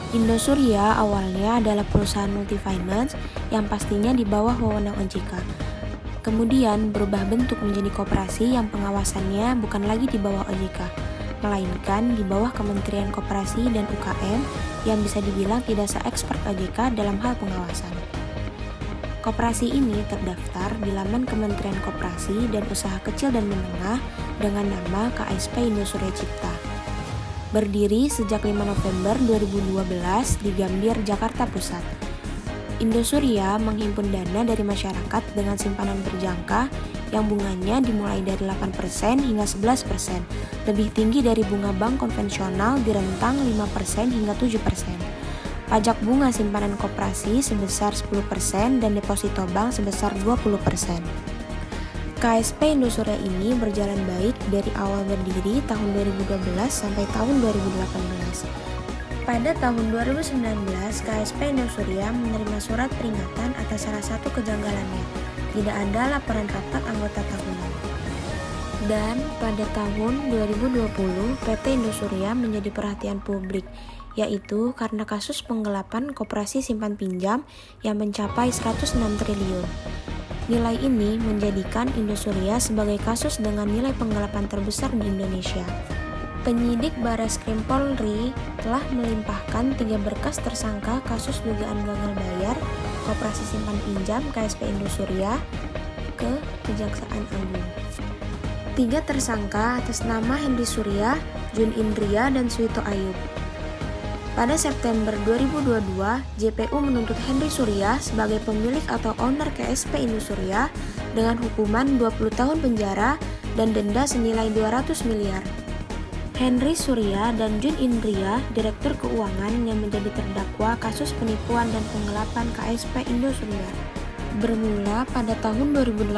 Indosuria awalnya adalah perusahaan multifinance yang pastinya di bawah wewenang OJK. Kemudian berubah bentuk menjadi koperasi yang pengawasannya bukan lagi di bawah OJK, melainkan di bawah Kementerian Koperasi dan UKM yang bisa dibilang tidak se-expert OJK dalam hal pengawasan. Koperasi ini terdaftar di laman Kementerian Koperasi dan Usaha Kecil dan Menengah dengan nama KSP Indosuria Cipta. Berdiri sejak 5 November 2012 di Gambir, Jakarta Pusat. Indosuria menghimpun dana dari masyarakat dengan simpanan berjangka yang bunganya dimulai dari 8% hingga 11%, lebih tinggi dari bunga bank konvensional di rentang 5% hingga 7%. Pajak bunga simpanan koperasi sebesar 10% dan deposito bank sebesar 20%. KSP Indosuria ini berjalan baik dari awal berdiri tahun 2012 sampai tahun 2018. Pada tahun 2019, KSP Indosuria menerima surat peringatan atas salah satu kejanggalannya. Tidak ada laporan rapat anggota tahunan. Dan pada tahun 2020, PT Indosuria menjadi perhatian publik, yaitu karena kasus penggelapan koperasi simpan pinjam yang mencapai 106 triliun. Nilai ini menjadikan Indosuria sebagai kasus dengan nilai penggelapan terbesar di Indonesia. Penyidik Barreskrim Polri telah melimpahkan 3 berkas tersangka kasus dugaan gagal bayar koperasi simpan pinjam KSP Indosuria ke Kejaksaan Agung. 3 tersangka atas nama Henry Surya, Jun Indria, dan Suito Ayub. Pada September 2022, JPU menuntut Henry Surya sebagai pemilik atau owner KSP Indosuria dengan hukuman 20 tahun penjara dan denda senilai 200 miliar. Henry Surya dan Jun Indria, Direktur Keuangan yang menjadi terdakwa kasus penipuan dan penggelapan KSP Indosuria. Bermula pada tahun 2018,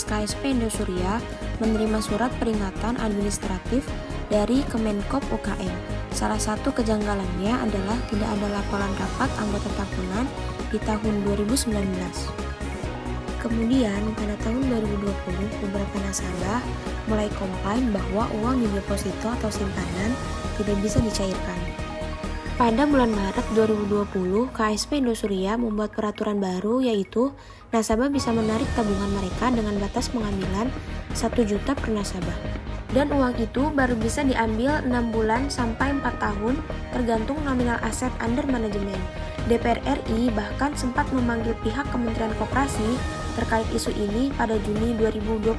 KSP Indosuria menerima surat peringatan administratif dari Kemenkop UKM. Salah satu kejanggalannya adalah tidak ada laporan rapat anggota tahunan di tahun 2019. Kemudian pada tahun 2020, beberapa nasabah mulai komplain bahwa uang di deposito atau simpanan tidak bisa dicairkan. Pada bulan Maret 2020, KSP Indosuria membuat peraturan baru, yaitu nasabah bisa menarik tabungan mereka dengan batas pengambilan 1 juta per nasabah. Dan uang itu baru bisa diambil 6 bulan sampai 4 tahun tergantung nominal aset under management. DPR RI bahkan sempat memanggil pihak Kementerian Koperasi terkait isu ini pada Juni 2021.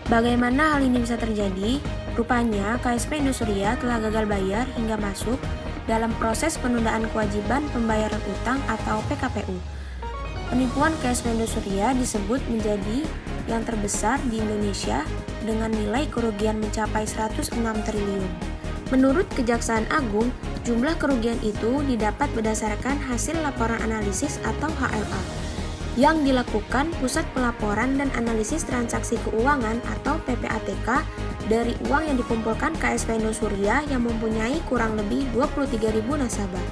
Bagaimana hal ini bisa terjadi? Rupanya KSP Indosuria telah gagal bayar hingga masuk dalam proses penundaan kewajiban pembayaran utang atau PKPU. Penipuan KSP Indosuria disebut menjadi yang terbesar di Indonesia dengan nilai kerugian mencapai 106 triliun. Menurut Kejaksaan Agung, jumlah kerugian itu didapat berdasarkan hasil laporan analisis atau HLA yang dilakukan Pusat Pelaporan dan Analisis Transaksi Keuangan atau PPATK dari uang yang dikumpulkan KSP Indosuria yang mempunyai kurang lebih 23.000 nasabah.